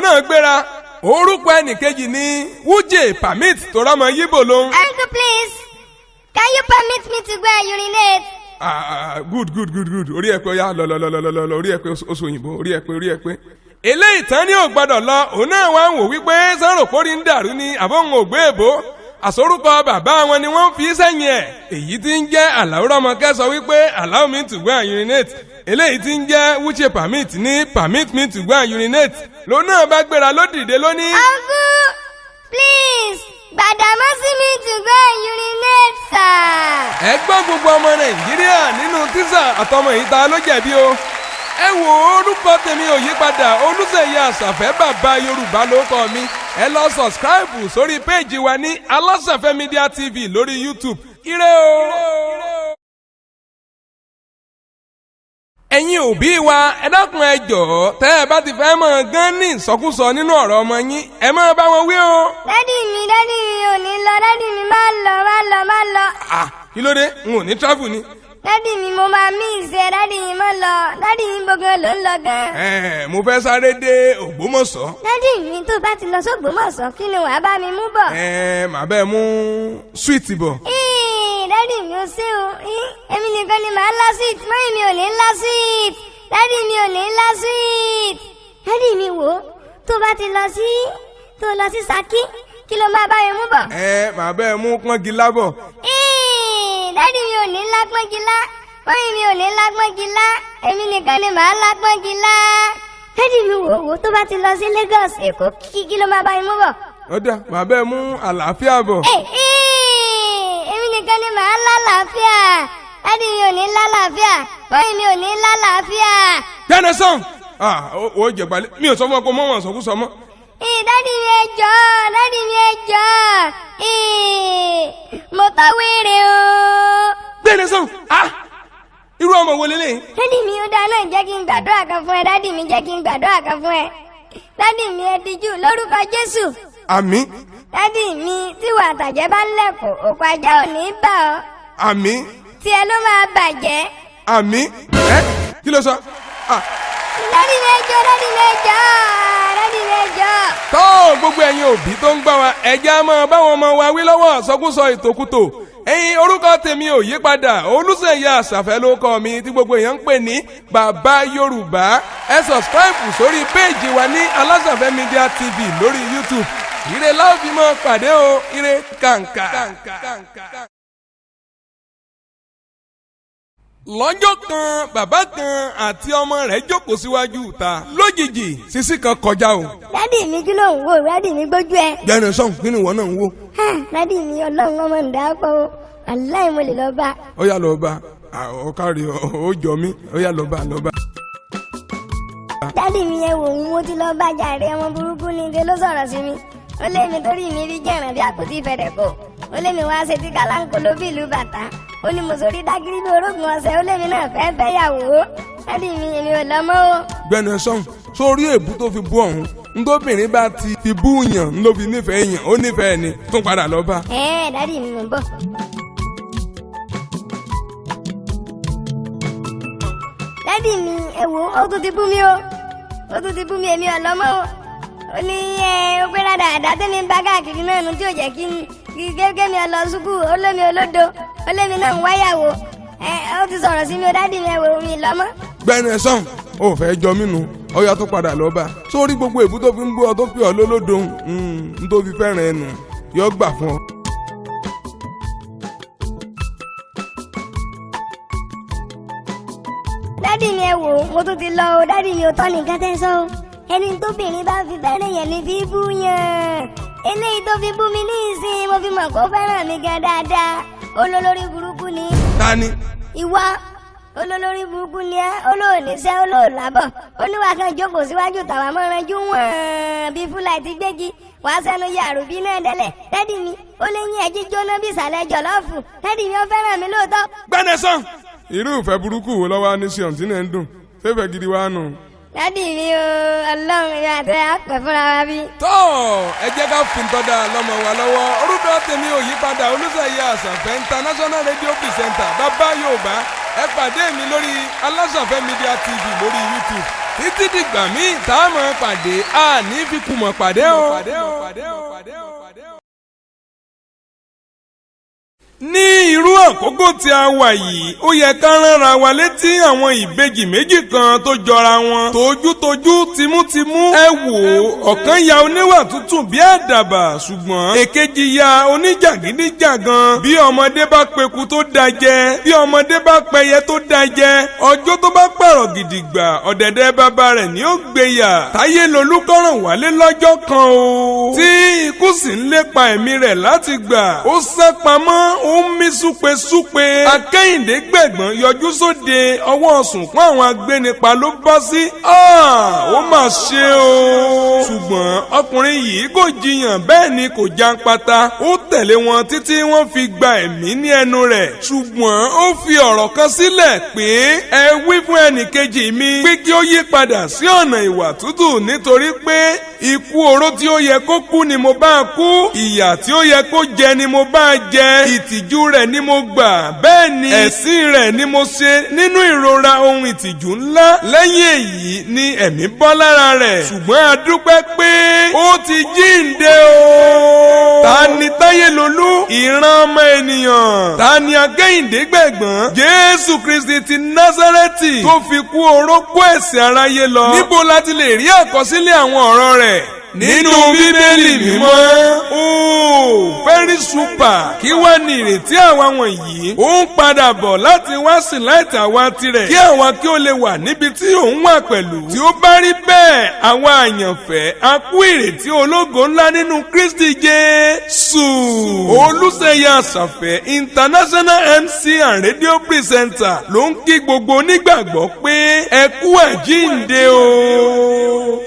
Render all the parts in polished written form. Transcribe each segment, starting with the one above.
náà gbéra orúkọ ẹnìkejì ní Wuje Permit tó rọ́mọ yíbò lóhun. Uncle, please, can you permit me to go and urinate? Good orí ẹ pé ó yá lọ orí ẹ pé oṣù òyìnbó orí ẹ pé eléyìí tán ni ò gbọdọ̀ lọ òun náà wá ń wò wípé sọ́rọ̀ pórí ń dàrú ni àbóhùn ògbé èbó àsorúkọ bàbá wọn ni wọ́n fi sẹ́yìn ẹ̀ èyí tí ń jẹ́ Àlàó Rọ́mọkẹ́ sọ wípé allow me to go and urinate eléyìí tí ń jẹ́ Wuje Permit ní permit me to go and urinate lòun náà bá gbéra ló dìde lónìí. Uncle, please, Gbàdámọ́sí me to go and urinate, sir. ẹ gbọ́ gbogbo ọmọ Nàìjíríà nínú tíṣà àtọmọ yìí ta ló jẹ̀bi o. ẹ wo orúkọ tèmi ò yí padà Olúṣèyí Àṣàfẹ́ bàbá Yorùbá ló kọ mi ẹ lọ sọ̀sìkáìbù sórí péèjì wa ní Aláṣàfẹ́ Media TV lórí YouTube ire o. ẹ̀yin òbí wa ẹ dákun ẹ jọ̀ọ́ tẹ́ ẹ bá ti fẹ́ mọ̀ gán ní ìsọkúsọ nínú ọ̀rọ̀ ọmọ yín ẹ máa bá wọn wí o. Dádì mi ò ní lọ, dádì mi má lọ. Kí ló dé n ò ní travel ni. Dádì mi mo máa miss ẹ, dádì mi má lọ, dádì mi gbogbo ló ń lọ gan. Mo fẹ́ sáré dé Ògbómọ̀ṣọ́. Dádì mi tó bá ti lọ s'Ògbómọ̀ṣọ́ kí ni wàá bá mi mú bọ̀? Màá bẹ́ẹ̀ mú sweet bọ̀. Dádì mi ò sí o, èmi nìkan ni màá lá sweet, mọ́yì mi ò ní lá sweet, dádì mi ò ní lá sweet. Dádì mi wò ó, tó ti lọ sí Ṣakí kí ló máa bá mi mú bọ̀? Màá bẹ́ẹ̀ mú pọ́ngilá bọ̀. Dádì mi ò ní lá pọ́ngilá, mọ́yì mi ò ní lá pọ́ngilá, èmi nìkan ni màá lá pọ́ngilá. Dádì mi wò ó, tó bá ti lọ sí Lagos Èkó kí ló máa bá mi mú bọ̀? Ó dà, màá bẹ́ẹ̀ mú àlàáfíà bọ̀. Èmi nìkan ni màá lálàáfíà, dádì mi ò ní lálàáfíà, mọ́yì mi ò ní lálàáfíà. Gbẹ́nẹ̀ sàn ó jẹ̀gbálẹ̀ mi ò sọ fún ọ kó mọ́ wọn sọkúsọ mọ́. Dádì mi ẹ jọ̀ọ́, mo tọ́ wéèrè o. Gbẹ́nẹ̀ sàn irú ọmọ wo lélẹ́yìn. Dádì mi ó dáná jẹ́ kí n gbàdúrà kan fún ẹ, dádì mi jẹ́ kí n gbàdúrà kan fún ẹ. Dádì mi ẹ dijú lórúkọ Jésù. Àmín. Dádì mi tí wà àtàjẹ́ bá ń lẹ̀kùn òkú ajá ò ní bà ọ́. Àmín. Tí ẹ ló máa bàjẹ́. Àmín. Kí ló sọ? Dádì mi ẹ jọ̀ọ́, dádì mi ẹ jọ̀ọ́, dádì mi ẹ jọ̀ọ́. Tó gbogbo ẹ̀yin òbí tó ń gbọ́ wa ẹ̀jẹ̀ á máa báwọn ọmọ wa wí lọ́wọ́ sọkúsọ ìtòkùtò. ẹ̀yin orúkọ tèmi ò yí padà Olúṣèyí Àṣàfẹ́ ló kọ mi tí gbogbo èèyàn ń pè ní bàbá Yorùbá ẹ sọ̀sìkáìbù sórí péèjì wa ní Aláṣàfẹ́ Media TV lórí YouTube ire láò fi mọ́ pàdé o ire kàǹkà. lọ́jọ́ kan bàbá kan àti ọmọ rẹ̀ jókòó síwájú ìta lójijì sísí kan kọjá o. Dádì mi kí ló ń wò? Dádì mi gbójú ẹ. gbẹ̀rẹ̀ sọ̀hún kí ni ìwọ náà ń wò. Dádì mi Ọlọ́run ọmọ ń dà pọ̀ o, aláì mo lè lọ bá. ó yá lọ bá ọkàrí ó jọ mí ó yá lọ bá. Dádì mi ẹ wò ń mo ti lọ bá jàre ọmọ burúkú ni ike ló sọ̀rọ̀ sí mi. Ó lé mi torí mi rí jẹ̀ràn bí àpótí fẹ̀rẹ̀ kò. Ó lé mi wá ṣe tí kàláńkò ló bí ìlú bàtà. Ó ní mo sórí dágírí bí orógùn ọ̀sẹ̀, ó lé mi náà fẹ́ yàwó. Dádì mi èmi ò lọ́mọ o. gbẹ̀nẹ̀ sọ̀hún sórí èbú tó fi bú ọ̀hún ntóbìnrin bá ti fi bú yàn ló fi nífẹ̀ẹ́ yàn ó nífẹ̀ẹ́ ni tún padà lọ bá. Dádì mi mò ń bọ̀. Dádì mi ẹ wò ó tún ti bú mi o, ó tún ti bú mi èmi ò lọ́mọ o. Ó ní ó gbé dáadáa tẹ́mi ń bá káàkiri náà nu tí ò jẹ́ kí gẹ́gẹ́ mi lọ sùkúù, ó lé mi olódo, ó lé mi náà ń wáyàwó. Ó ti sọ̀rọ̀ sí mi o, dádì mi ẹ wò mi lọ́mọ. gbẹ̀nẹ̀ sọ̀hún ó fẹ́ jọ mí nu ọyá tó padà lọ bá sórí gbogbo èbú tó fi ń bú ọ tó pè ọ lólódo n tó fi fẹ́ràn ẹnu yọ gbà fún ọ. Dádì mi ẹ wò mo tún ti lọ o, dádì mi ò tọ́ nìkan tẹ́ sọ o. Ẹni tóbìnrin bá fi fẹ́ràn yẹn ní fi bú yàn. Eléyìí tó fi bú mi ní ìsìn mo fi mọ̀ kó fẹ́ràn mi gan dáadáa. Olólórí burúkú ni. Ta ni. Ìwọ olólórí burúkú ni ẹ, olóòníṣẹ́ olóòlábọ̀, oníwà kan jókòó síwájú tàwa mọ́ranjú wọ̀n bí fúláì ti gbégi wàá sẹ́nu yàrá bí náà délẹ̀. Dádì mi ó lé yín ẹjí jóná bí ìsàlẹ̀ jọ̀lọ́ọ̀fù. Dádì mi ó fẹ́ràn mi lóòótọ́. gbẹ̀nẹ̀ sọ̀hún irú ìfẹ́ burúkú wo lọ́wọ́ ní sí ọ̀tí náà ń dùn fẹ́fẹ́ gidi wá nù. Dádì mi o, Ọlọ́run mi àti àpẹ fúnra wa bí. tó ẹ jẹ́ ká fi tọ́da lọ́mọ wa lọ́wọ́ orúkọ tèmi ò yí padà Olúṣèyí Àṣàfẹ́ International Radio Presenter bàbá Yorùbá ẹ pàdé mi lórí Aláṣàfẹ́ Media TV lórí YouTube títí dìgbà míì tá a máa pàdé a ní fi kùmọ̀ pàdé o. ní irú àkókò tí a wà yìí ó yẹ ká ránra wa létí àwọn ìbejì méjì kan tó jọra wọn tójútójú tìmútìmú. ẹ wò ọ̀kan ya oníwà tútù bí àdàbà ṣùgbọ́n èkejì ya oníjàgídíjàgan. bí ọmọdé bá peku tó da jẹ bí ọmọdé bá pẹyẹ tó da jẹ ọjọ́ tó bá pààrọ̀ gidigba ọ̀dẹ̀dẹ̀ bàbá rẹ̀ ni ó gbéyà. táyé lolú kọ́ràn wálé lọ́jọ́ kan o tí ikú sì ń lépa ẹ̀mí rẹ̀ láti gbà. ó sá pamọ́ ó ń mí súpesúpe. akẹ́yìndé gbẹ̀gbọ́n yọjú sóde ọwọ́ sùnkún àwọn agbénipa ló bọ́ sí. ó mà ṣe o. ṣùgbọ́n ọkùnrin yìí kò jiyàn bẹ́ẹ̀ ni kò janpata. ó tẹ̀lé wọn títí wọ́n fi gba ẹ̀mí ní ẹnu rẹ̀. ṣùgbọ́n ó fi ọ̀rọ̀ kan sílẹ̀ pé ẹ wí fún ẹnìkejì mi pé kí ó yí padà sí ọ̀nà ìwà tútù nítorí pé ikú oró tí ó yẹ kó kú ni mo bá kú. ìyà tí ó yẹ kó jẹ ni mo bá jẹ. ìtìjú rẹ̀ ni mo gbà bẹ́ẹ̀ ni ẹ̀sín rẹ̀ ni mo ṣe nínú ìrora ohun ìtìjú ńlá. lẹ́yìn èyí ni ẹ̀mí bọ́ lára rẹ̀. ṣùgbọ́n a dúpẹ́ pé ó ti jíǹde o. ta ni Táyélolú ìran ọmọ ènìyàn? ta ni Akẹ́yìndé gbẹ̀gbọ́n? Jésù Kristi ti Násárẹ́tì tó fi kú oró kó ẹ̀ṣẹ̀ aráyé lọ. níbo la ti lè rí àkọsílẹ̀ àwọn ọ̀rọ̀ rẹ̀? nínú bíbélì mímọ́. very super. kí wá ní ìrètí àwa wọ̀nyí? ó ń padà bọ̀ láti wá sí láìtì àwa tirẹ̀ kí àwa kí ó lè wà níbi tí òun wà pẹ̀lú. tí ó bá rí bẹ́ẹ̀ àwa àyànfẹ́ a kú ìrètí ológo ńlá nínú Kristi Jésù. Olúṣèyẹ Àṣàfẹ́ international MC and radio presenter ló ń kí gbogbo onígbàgbọ́ pé ẹ kú àjíǹde o.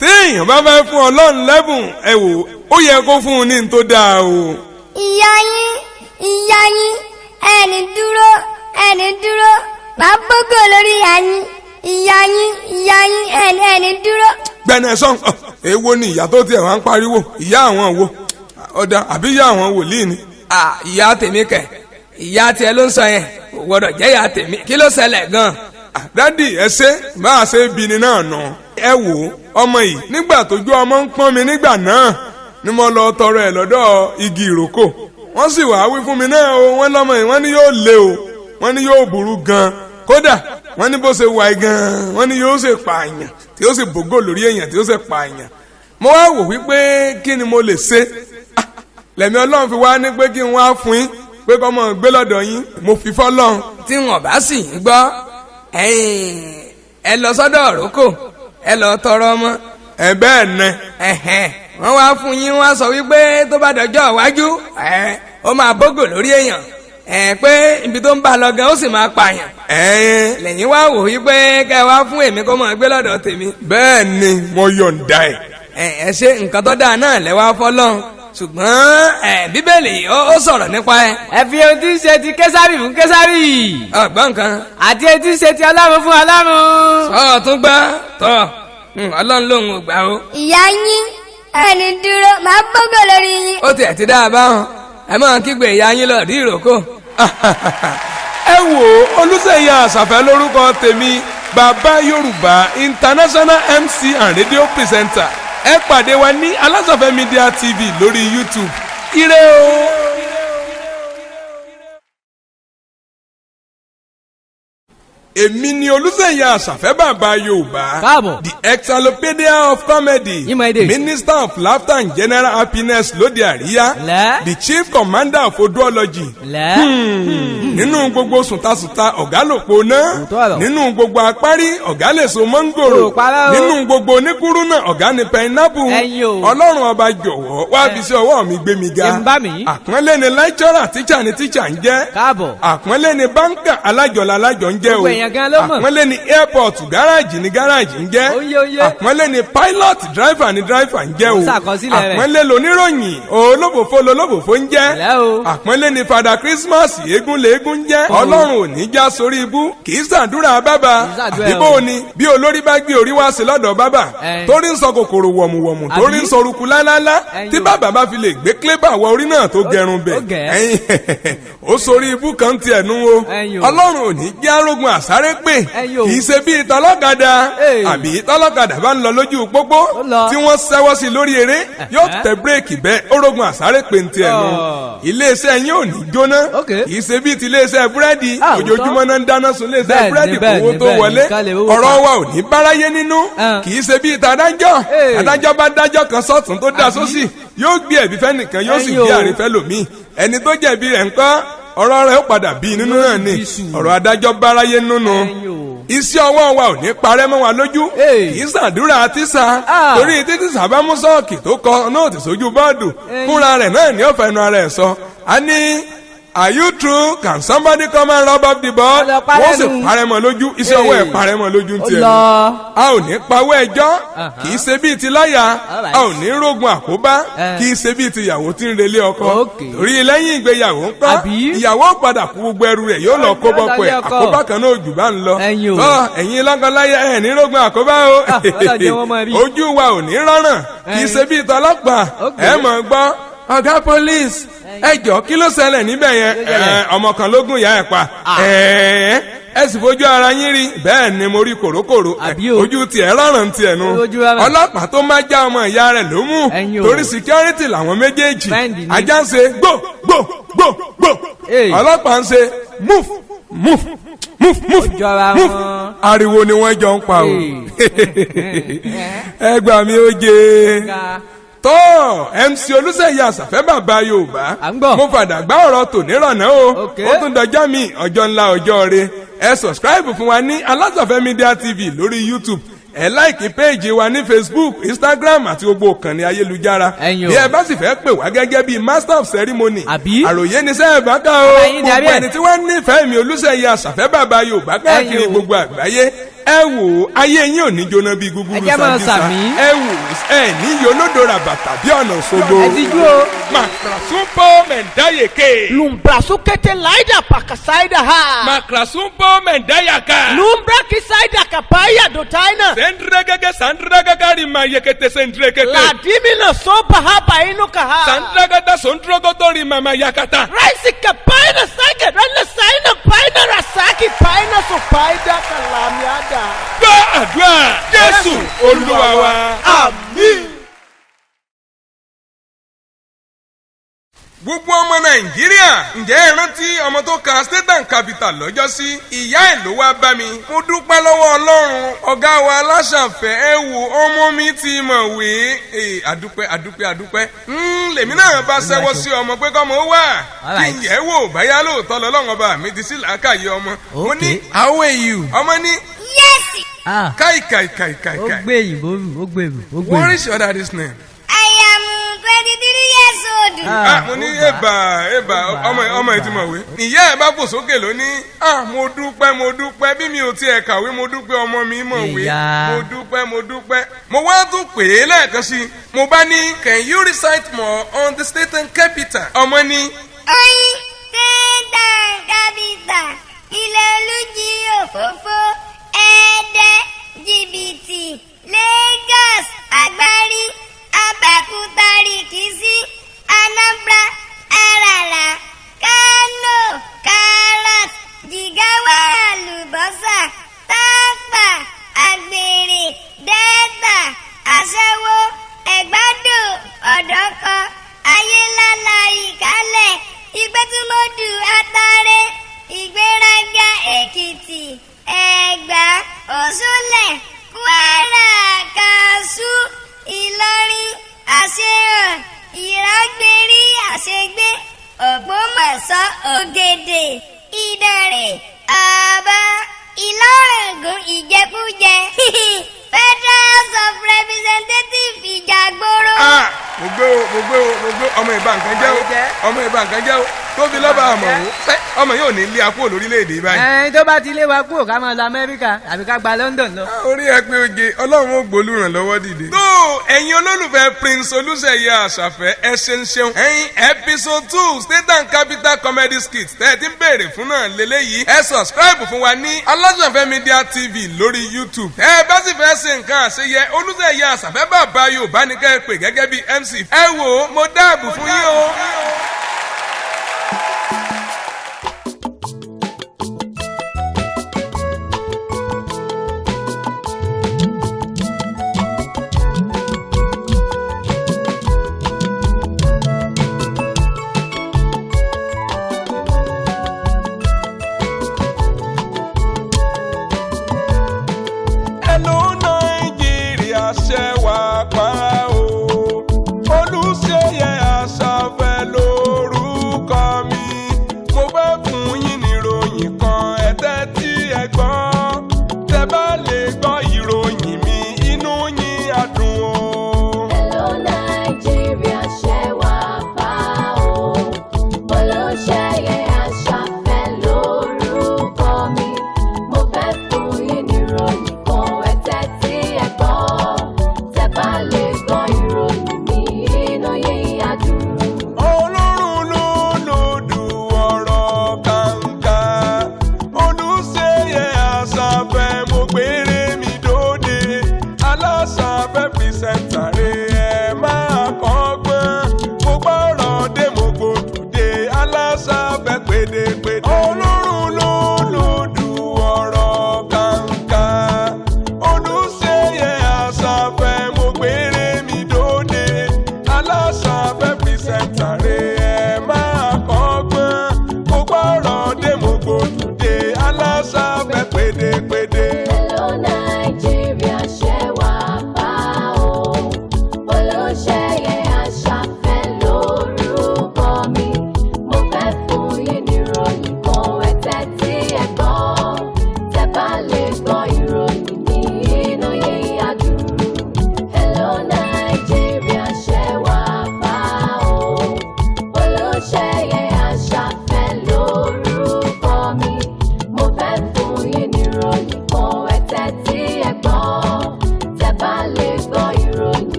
téèyàn bá fẹ́ fún Ọlọ́run lẹ́bùn ẹ wò ó yẹ kó fún un ní n tó dáa o. ìyá yín ẹni dúró máa gbógò lórí ìyá yín ẹni dúró. gbẹ̀nẹ̀ sọ́n èwo ni ìyá tó tiẹ̀ wá ń pariwo ìyá àwọn wo ọ̀dà àbí ìyá àwọn wòlíì ni. ìyá tèmi kẹ̀ ìyá tiẹ̀ ló ń sọ yẹn kò gbọ́dọ̀ jẹ́ ìyá tèmi kí ló ṣẹlẹ̀ gan-an. dádì ẹ ṣe bá a ṣe bí ni náà nà. ẹ wò ọmọ yìí nígbà tójú ọmọ ń pọ́n mi nígbà náà ni mo lọ tọrọ ẹ̀ lọ́dọ̀ igi ìrókò. wọ́n sì wá wí fún mi náà o wọ́n lọ́mọ yìí wọ́n ní yóò le o wọ́n ní yóò burú gan kódà wọ́n ní bó ṣe wà gan wọ́n ní yóò ṣe pààyàn tí yóò ṣe bògó lórí èèyàn tí yóò ṣe pààyàn. mo wá wò wípé kí ni mo lè ṣe lẹ́mí Ọlọ́run fi wá ní pé kí n wá fún yín pé kọ́ mọ̀ gbé lọ́dọ̀ yín mo fi fọ́lọ́run. tí wọn bá sì ń gbọ́ ẹ lọ sọ́dọ̀ òrókò ẹ lọ tọrọ ọmọ. bẹ́ẹ̀ nẹ. wọ́n wá fún yín wọ́n sọ wípé tó bá dọjọ́ iwájú ó máa bógò lórí èèyàn pé ibi tó ń bá lọ gan ó sì máa pààyàn. lẹ́yìn wá wò wípé kẹ́ ẹ wá fún èmi kó máa gbé lọ́dọ̀ tèmi. bẹ́ẹ̀ ni mo yọ̀ǹda ẹ̀. ẹ ṣe nǹkan tó dáa náà lẹ́wà fọ́lọ́run ṣùgbọ́n bíbélì ó sọ̀rọ̀ nípa ẹ. ẹ fi ohun tí ń ṣe ti késárì fún késárì. ọgbọ́n nǹkan. àti ohun tí ń ṣe ti ọlọ́run fún ọlọ́run. sọ tún gbọ́ tọ́ ọlọ́run lòun ò gbà o. ìyá yín ẹni dúró máa gbógò lórí yín. ó tiẹ̀ ti dáa báwọn ẹ máa kígbe ìyá yín lọ rí ìrókò. ẹ wò Olúṣèyẹ Àṣàfẹ́ lórúkọ tèmi bàbá Yorùbá international MC and radio presenter. ẹ pàdé wa ní Alásàfẹ́ Media TV lórí YouTube. ire o. èmi ni Olúṣèyẹ Àṣàfẹ́ bàbá Yorùbá. káàbọ̀. the encyclopedia of comedy. Ìmọ̀ èdè. minister of laughter and general happiness lóde àríyá. lẹ́. the chief commander of oduology. lẹ́. nínú gbogbo sùntàsùntà ọ̀gá lòpó náà. Òótọ́ ọ̀rọ̀. nínú gbogbo apárí ọ̀gá lè so mọ́ngòrò. Ò parọ́ o. nínú gbogbo oníkúrú náà ọ̀gá ni pineapple. Ẹyin o. ọlọ́run ọba jọ̀wọ́ wá fi sí ọwọ́ mi gbé mi ga. Ẹ ń bá mi. àpọ́nlé ni lecturer teacher ni teacher ń jẹ́. káàbọ̀. àpọ́nlé ni banker alájọlá alájọ ń jẹ́ o. Gbogbo èèyàn gan ló mọ̀. àpọ́nlé ni airport gáràjì ni gáràjì ń jẹ́. Oyè. àpọ́nlé ni pilot driver ni driver ń jẹ́ o. Ó ṣàkọsílẹ̀ rẹ̀. àpọ́nlé loníròyìn olóbòfó lolóbòfó ń jẹ́. Ẹ̀lẹ́ o. àpọ́nlé ni fada Christmas eégún léégún ń jẹ́. ọlọ́run ò ní já sórí ibú kì í ṣàdúrà bábà. Kì í ṣàdúrà àdìbò o. ni bí olórí bá gbé orí wá sí lọ́dọ̀ bábà torí ń sọ kòkòrò wọ̀mùwọ̀mù torí ń sọ orúkú lálálá tí bàbá bá fi lè gbé clébà wọ orí náà tó gẹrun bẹ̀. ẹyin ó sórí ibú kan tiẹ̀ nu o. ọlọ́run ò ní jẹ́ arógun àsáré pè kì í ṣe bíi tọlọ́kadà àbí tọlọ́kadà bá ń lọ lójú pópó tí wọ́n ṣẹ́wọ́ sí lórí eré yóò tẹ bírèkì bẹ́ẹ̀ orógun àsáré pè ń tiẹ̀ nu. iléeṣẹ́ yín ò ní jóná kì í ṣe bíi ti iléeṣẹ́ búrẹ́dì ojoojúmọ́ náà ń dáná sun iléeṣẹ́ búrẹ́dì kówó tó wọlé ọ̀rọ̀ wa ò ní báráyé nínú kì í ṣe bíi tàdájọ́ adájọ́ bá dájọ́ kan sọ́tún tó dá sósì yóò gbé ẹ̀bí fẹ́nìkan yóò sì gbé àrífẹ́ lòmíì ẹni tó jẹ̀bi rẹ̀ ńkọ́ ọ̀rọ̀ rẹ̀ ó padà bí nínú náà ni ọ̀rọ̀ adájọ́ báráyé nínú iṣẹ́ ọwọ́ wa ò ní parẹ́ mọ́ wa lójú kì í ṣàdúrà tíṣà torí títí sábà mú sọ́ọ̀kì tó kọ nóòtì sójú bọ́ọ̀dù fúnra rẹ̀ náà ní ọ̀fẹ́ nu ara ẹ̀ sọ a ní are you true can somebody come and rub up the ball wọ́n sì parẹ́ mọ́ lójú iṣẹ́ ọwọ́ ẹ̀ parẹ́ mọ́ lójú ń tiẹ̀ a ò ní pawọ́ ẹjọ́ kì í ṣe bíi ti láyà a ò ní rógun àkóbá kì í ṣe bíi ti ìyàwó tí ń relé ọkọ torí lẹ́yìn ìgbéyàwó ń kọ́ ìyàwó padà kú gbogbo ẹrù rẹ̀ yóò lọ kó bọ́pọ̀ ẹ̀ àkóbá kan náà jù bá ń lọ tọ́ ẹ̀yin lọ́kọláya ẹ̀ ní rógun àkóbá o ojú wa ò ní rọ́ràn kì í ṣe bíi tọlọ́pàá ẹ̀ mọ̀ gbọ́ ọ̀gá police ẹ jọ kí ló ṣẹlẹ̀ níbẹ̀ yẹn ọmọ kan ló gún ìyá ẹ̀ pa ẹ sì fojú ara yín rí bẹ́ẹ̀ ni mo rí kòrókòró ojú tiẹ̀ rọrùn tiẹ̀ nu ọlọ́pàá tó máa já ọmọ ìyá rẹ̀ ló mú torí security làwọn méjèèjì ajá ń ṣe gbò gbò gbò gbò ọlọ́pàá ń ṣe move move move move move ariwo ni wọ́n jọ ń pa o ẹ gbà mí ó jẹ tó MC Olúṣèyí Àṣàfẹ́ bàbá Yorùbá mo fàdà gbá ọ̀rọ̀ tòní rọ̀nà o ó tún dọjọ́ mi ọjọ́ ńlá ọjọ́ re ẹ subscribe fún wa ní Alásàfẹ́ Media TV lórí YouTube ẹ láìkí péèjì wa ní Facebook Instagram àti gbogbo ìkànnì ayélujára bí ẹ bá sì fẹ́ pè wá gẹ́gẹ́ bíi master of ceremony àròyé ní sẹ́ẹ̀ bá ká o gbogbo ẹni tí wọ́n nífẹ̀ẹ́ mi Olúṣèyí Àṣàfẹ́ bàbá Yorùbá káàkiri gbogbo àgbáyé ẹ wò ayé yín ò ní jóná bíi gúgúrú sàbísà ẹ wò ẹ ní yolódò ràbàtà bí ọ̀nà Òṣogbo. Makrasumpo mendayeke. Lumbrasukete laida pakasaida ha. Makrasumpo mendayaka. Lumbra kisaida kapaya dotaina. Sendregege sandragaga rima yekete sendregege. Ladimina sopa hapa inuka ha. Sandragada sondrogoto rima mayakata. Raisi kapaina sage rana saina paina rasaki paina sopaida kalamiada. Gbọ́ àdúrà Jésù Olúwa wa. Àmín. Gbogbo ọmọ Nàìjíríà ǹjẹ́ ẹ rántí ọmọ tó ka State and Capital lọ́jọ́ sí ìyá ẹ̀ ló wá bá mi mo dúpẹ́ lọ́wọ́ Ọlọ́run ọ̀gá wa Aláṣàfẹ́ ẹ wò ọmọ mi ti mọ̀wé àdúpẹ́ lèmi náà bá ṣẹ́wọ́ sí ọmọ pé kọ́mọ ó wà kí n yẹ̀ wò báyà lóòótọ́ lọ́lọ́run ọba mi ti sí làákàyè ọmọ mo ní how are you ọmọ ní Yes. kai. ó gbé ìbò ó gbé ìbò. What is your daddy's name? I am 23 years old. Mo ní èbà ọmọ ẹ̀ ti mọ̀wé. Ìyá ẹ̀ bá fò sókè lónìí. Mo dúpẹ́ bí mi ò tiẹ̀ kàwé mo dúpẹ́ ọmọ mi mọ̀wé. Mo dúpẹ́. Mo wá tún pè é lẹ́ẹ̀kan sí i. Mo bá ní can you recite more on the State and Capital? Ọmọ ní. Oyin State and Capital ilé olújí òfófó Ẹdẹ jìbìtì Lagos Àgbárí Abẹ́òkúta Rìkíṣí Anambra Àràrà Kano Karat Jigawa Àlùbọ́sà Tápà Àgbèrè Delta Aṣẹ́wó Ẹ̀gbádò Ọ̀dọ́kọ Ayélálá Ìkálẹ̀ Ìgbẹ́túmọ̀dù Atare Ìgbéraga Èkìtì Ẹ̀gbá Òṣùlẹ̀ Kwara Kásù Ìlọrin Àṣehàn Ìrágbérí Àṣegbé Ògbómọ̀ṣọ́ Ògèdè Ìdànrè Ọ̀bà Ìlọrọ̀gùn Ìjẹ̀bú-Jẹ Federal House of Representatives Ìjàgbóró. Mo gbé ọmọ ìbá nǹkan jẹ́ o tó fi lọ́ba àmọ̀ wò ọmọ yóò ní ilé akó lórílẹ̀‐èdè báyìí. tó bá ti lé wa kúrò ká máa lọ Amẹ́ríkà àbí ká gba London lọ. orí ẹ pé oje ọlọ́run ó gbólúrànlọ́wọ́ dìde. tó ẹ̀yin olólùfẹ́ Prince Olúṣèyí Àṣàfẹ́ ẹ ṣeun. ẹ̀yin episode 2 State and Capital Comedy Skit tẹ́ ẹ ti ń béèrè fún náà lélẹ́yìí ẹ subscribe fún wa ní Aláṣàfẹ́ Media TV lórí YouTube. ẹ bá sì fẹ́ ṣe nǹkan àṣeyẹ Olúṣèyí Àṣàfẹ́ bàbá Yorùbá ní kẹ́ ẹ pè gẹ́gẹ́ bí MC. ẹ wò ó mo dáàbò fún yín o. Olúṣèyí Àṣàfẹ́